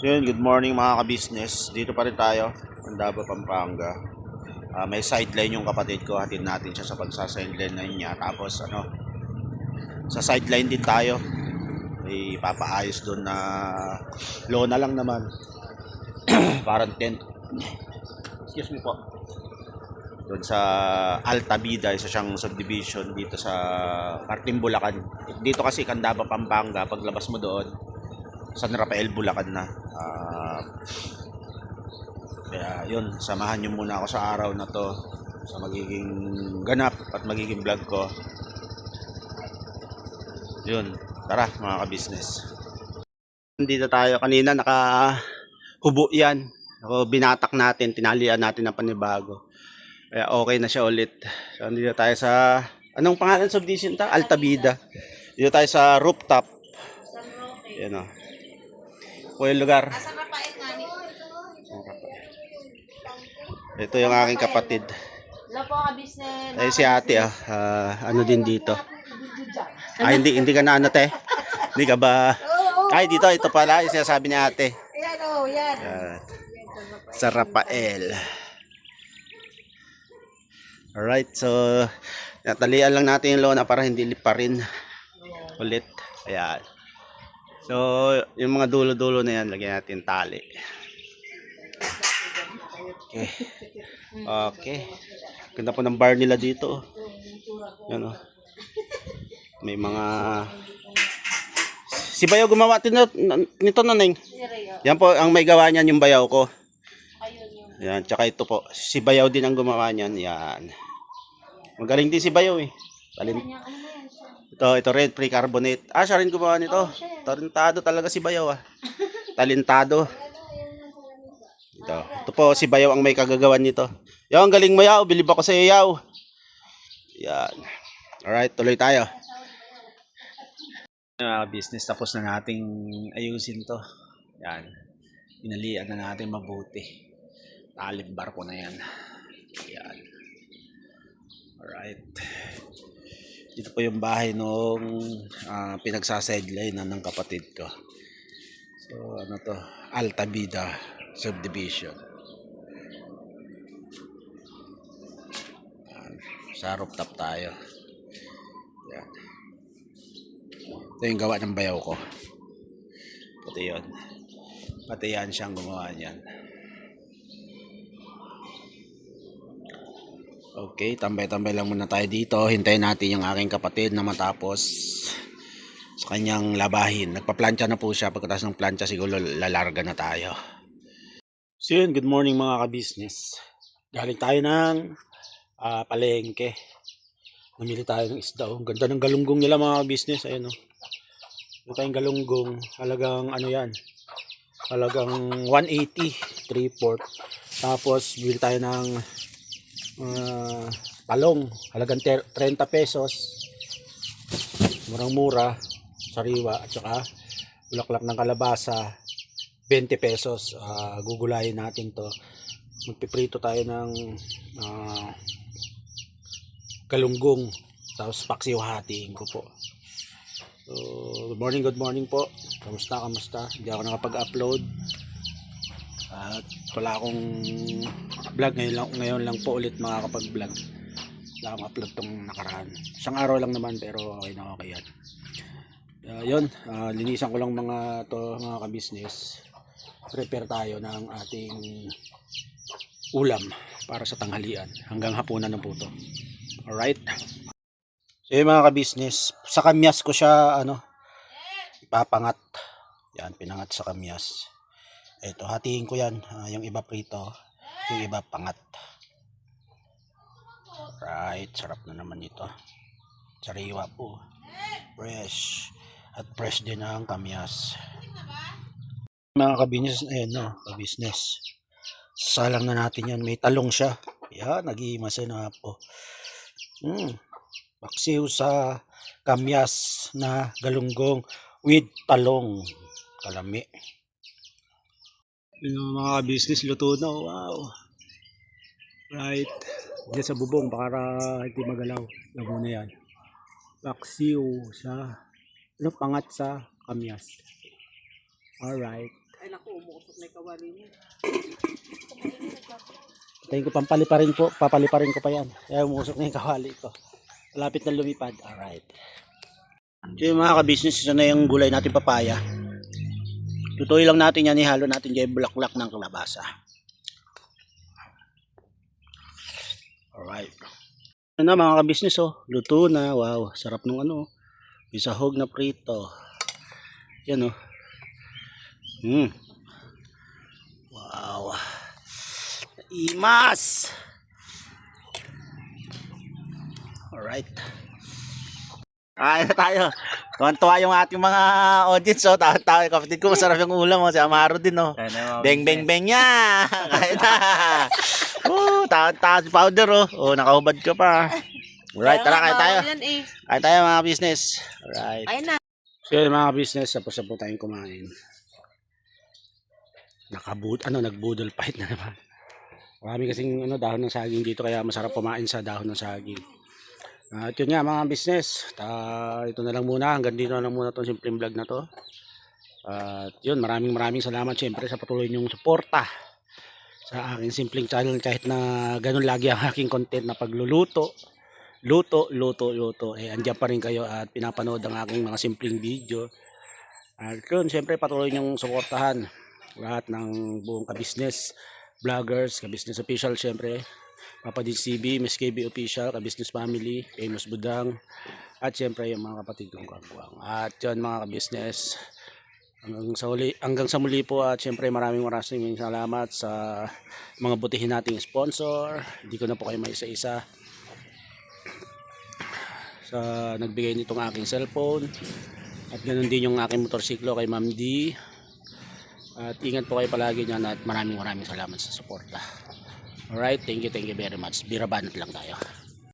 So yun, good morning mga ka-business. Dito pa rin tayo, Andaba, Pampanga. May sideline yung kapatid ko, hatid natin siya sa pagsasideline na niya. Tapos sa sideline din tayo. May papaayos doon na lona lang naman. Parang tent. Excuse me po. Doon sa Altabida, isa siyang subdivision dito sa Martin, Bulacan. Dito kasi Candaba, Pampanga, paglabas mo doon, San Rafael, Bulacan na. Kaya yun, samahan nyo muna ako sa araw na to sa magiging ganap at magiging vlog ko. Yun, tara mga ka-business. Dito tayo kanina, nakahubo yan. Binatak natin, tinalian natin ng panibago. Kaya okay na siya ulit. So dito tayo sa, anong pangalan subdivision ta? Altabida. Dito tayo sa rooftop. Yan o. O yung lugar. Ito yung aking kapatid. Hello po, ka-business. Ay si ate ano din dito. Ay hindi ka na ano te. Hindi ka ba? Ay dito ito pala yung sinasabi ni ate. Ayan o, yan. Sa Rafael. Alright, so natalian lang natin yung lona para hindi liparin ulit. Ayan. So yung mga dulo-dulo na yan, lagyan natin tali. Okay. Okay. Ganda po ng bar nila dito. Yan o. May mga... Si Bayaw gumawa nito na Neng. Yan po, ang may gawa niyan yung bayaw ko. Yan, tsaka ito po. Si Bayaw din ang gumawa niyan. Yan. Magaling din si Bayaw eh. Ito red pre-carbonate. Siya rin gumawa nito. Talentado talaga si Bayaw Talentado. Ito po, si Bayaw ang may kagagawan nito. Yaw, ang galing mo Yaw. Bilib ako sa iyo Yaw. Yan. Alright, tuloy tayo. Business, tapos na nating ayusin to. Yan. Inalian na natin mabuti. Talib barko na yan. Yan. Alright. Dito po yung bahay nung pinagsasidline ng kapatid ko. So, ano to? Altabida subdivision. Sa rooftop tayo. Yan. Ito yung gawa ng bayaw ko. Pati yun. Pati yan siyang gumawa niyan. Okay, tambay-tambay lang muna tayo dito. Hintayin natin yung aking kapatid na matapos sa kanyang labahin. Nagpa-plancha na po siya. Pagkatapos ng plancha siguro lalarga na tayo. So yun, good morning mga ka-business. Galing tayo ng palengke. Namili tayo ng isda. Ang ganda ng galunggong nila mga ka-business. Ayun o. Ito tayong galunggong. Halagang ano yan. Halagang 180. 3/4. Tapos bili tayo ng talong. Halagang 30 pesos. Murang-mura. Sariwa. At saka bulaklak ng kalabasa. 20 pesos. Gugulayin natin to. Magpiprito tayo ng galunggong. Tapos paksiw hatiin ko po. So, good morning po. Kamusta? Hindi ako nakapag-upload. At wala akong vlog. Ngayon lang po ulit makakapag-vlog. Wala akong upload tong nakaraan. Isang araw lang naman pero okay na okay yan. Yun, linisan ko lang mga ka-business. Prepare tayo ng ating ulam para sa tanghalian. Hanggang hapunan na po to. Alright. So yung mga ka-business, sa kamyas ko siya ipapangat. Yan, pinangat sa kamyas. Ito, hatiin ko yan. Yung iba prito, yung iba pangat. Right, sarap na naman ito. Sariwa po. Fresh. At fresh din ang kamyas. Mga ka-business, ayan no, ka-business. Salang na natin yan. May talong siya. Yan, nag-iimasa na po. Paksiw sa kamyas na galunggong with talong. Kalami. Yung mga business luto na. Wow. Right. Diyan sa bubong para hindi magalaw. Yung muna yan. Paksiw sa pangat sa kamyas. Alright. umuusok na yung kawali niya. Tingin ko pampaliparin po, papaliparin ko pa yan. Kaya umusok na yung kawali ko. Malapit na lumipad. Alright. So yung mga ka-business, ito na yung gulay natin papaya. Tutuloy lang natin yan, ihalo natin dyan yung bulaklak ng kalabasa. Alright. Ito na mga ka-business, oh. Luto na. Wow, sarap nung ano. Yung sahog na prito. Yan, oh. Wow. Imas! Alright. Kain na tayo. Tuwan-tuwa yung ating mga audience, oh. Tawa-tawa. Kapatid ko, masarap yung ulam, oh. Si Amaro din, oh. Beng, beng, beng yan! Kain na! Tawa-tawa si Powder, oh. Oh, nakahubad ka pa. Alright, tara, kain tayo. Kain tayo, mga business. Alright. Ayun na. So yun, mga business, tapos na po tayong kumain. Nagbudol fight na naman. Marami kasing dahon ng saging dito, kaya masarap kumain sa dahon ng saging. At yun nga mga business, ito na lang muna, hanggang dito na lang muna itong simpleng vlog na to. At yun, maraming salamat syempre sa patuloy niyong suporta sa aking simpleng channel, kahit na ganun lagi ang aking content na pagluluto. Luto. Andiyan pa rin kayo at pinapanood ang aking mga simpleng video. At yun, syempre patuloy niyong suportahan lahat ng buong ka-business vloggers, ka-business official, syempre Papa DCB, Miss KB official, ka-business family, Famous Budang, at syempre yung mga kapatid kong kagwang. At yun mga ka-business, hanggang sa muli po, at syempre maraming salamat sa mga butihin nating sponsor. Hindi ko na po kayo may isa-isa sa nagbigay nitong aking cellphone, at ganoon din yung aking motorsiklo kay Ma'am D. At ingat po kayo palagi dyan, at maraming salamat sa suporta. Alright, thank you very much. Birabanat lang tayo.